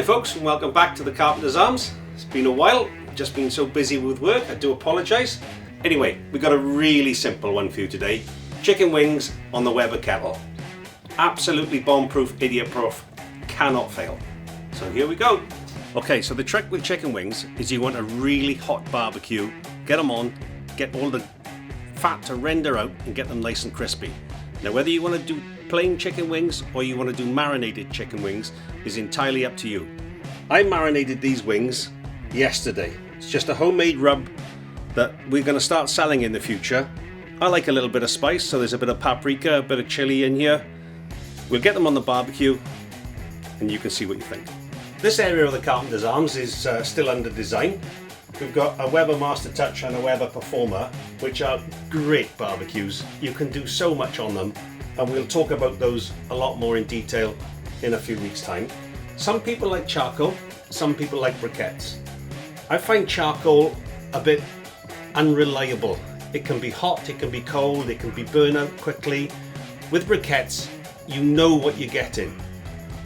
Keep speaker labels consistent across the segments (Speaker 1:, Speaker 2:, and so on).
Speaker 1: folks, and welcome back to the Carpenter's Arms. It's been a while, just been so busy with work, I do apologise. Anyway, we've got a really simple one for you today. Chicken wings on the Weber kettle. Absolutely bomb-proof, idiot-proof, cannot fail. So here we go. Okay, so the trick with chicken wings is you want a really hot barbecue, get them on, get all the fat to render out and get them nice and crispy. Now whether you want to do plain chicken wings or you want to do marinated chicken wings is entirely up to you. I marinated these wings yesterday. It's just a homemade rub that we're going to start selling in the future. I like a little bit of spice, so there's a bit of paprika, a bit of chili in here. We'll get them on the barbecue and you can see what you think. This area of the Carpenter's Arms is still under design. We've got a Weber Master Touch and a Weber Performer, which are great barbecues. You can do so much on them, and we'll talk about those a lot more in detail in a few weeks' time. Some people like charcoal, some people like briquettes. I find charcoal a bit unreliable. It can be hot, it can be cold, it can be burn out quickly. With briquettes, you know what you're getting.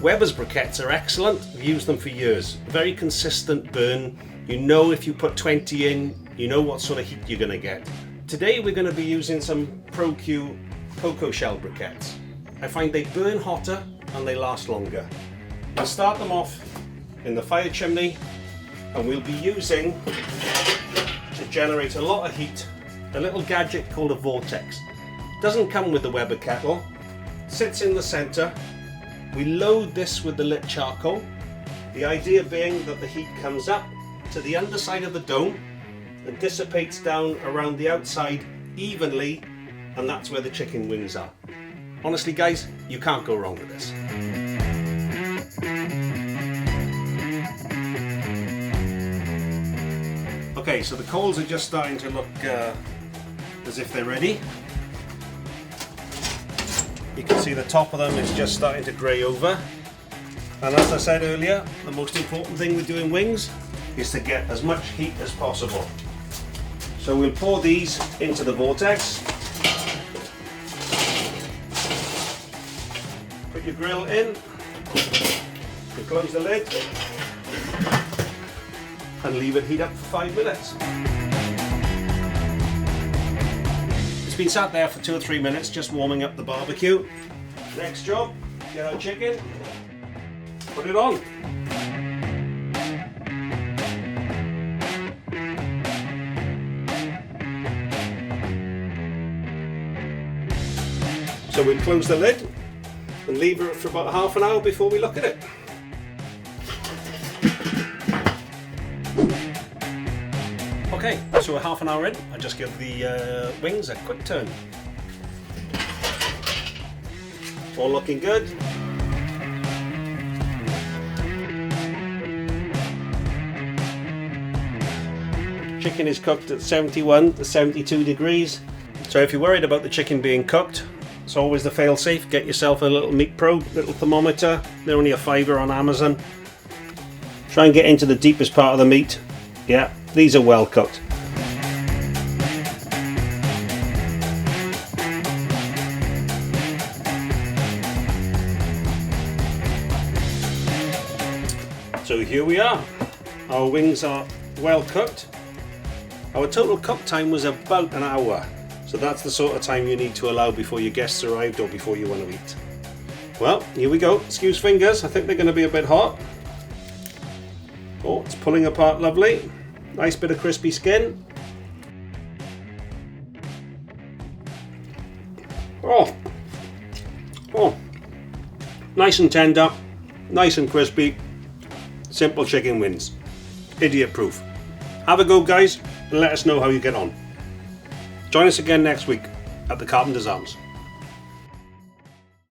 Speaker 1: Weber's briquettes are excellent. I've used them for years. Very consistent burn. You know if you put 20 in, you know what sort of heat you're going to get. Today we're going to be using some Pro-Q cocoa shell briquettes. I find they burn hotter and they last longer. We'll start them off in the fire chimney, and we'll be using, to generate a lot of heat, a little gadget called a vortex. Doesn't come with the Weber kettle, sits in the center. We load this with the lit charcoal, the idea being that the heat comes up to the underside of the dome and dissipates down around the outside evenly, and that's where the chicken wings are. Honestly guys, you can't go wrong with this. Okay, so the coals are just starting to look as if they're ready. You can see the top of them is just starting to grey over. And as I said earlier, the most important thing with doing wings is to get as much heat as possible. So we'll pour these into the vortex. Put your grill in. You close the lid and leave it heat up for 5 minutes. It's been sat there for 2 or 3 minutes just warming up the barbecue. Next job, get our chicken, put it on. So we'll close the lid and leave it for about half an hour before we look at it. Okay, so we're half an hour in. I just give the wings a quick turn. All looking good. Chicken is cooked at 71 to 72 degrees. So if you're worried about the chicken being cooked, it's always the fail-safe. Get yourself a little meat probe, little thermometer. They're only a £5 on Amazon. Try and get into the deepest part of the meat. Yeah, these are well cooked. So here we are. Our wings are well cooked. Our total cook time was about an hour. So that's the sort of time you need to allow before your guests arrived or before you want to eat. Well, here we go. Excuse fingers, I think they're going to be a bit hot. Oh, it's pulling apart lovely. Nice bit of crispy skin. Oh, nice and tender, nice and crispy. Simple chicken wings. Idiot proof. Have a go guys and let us know how you get on. Join us again next week at the Carpenter's Arms.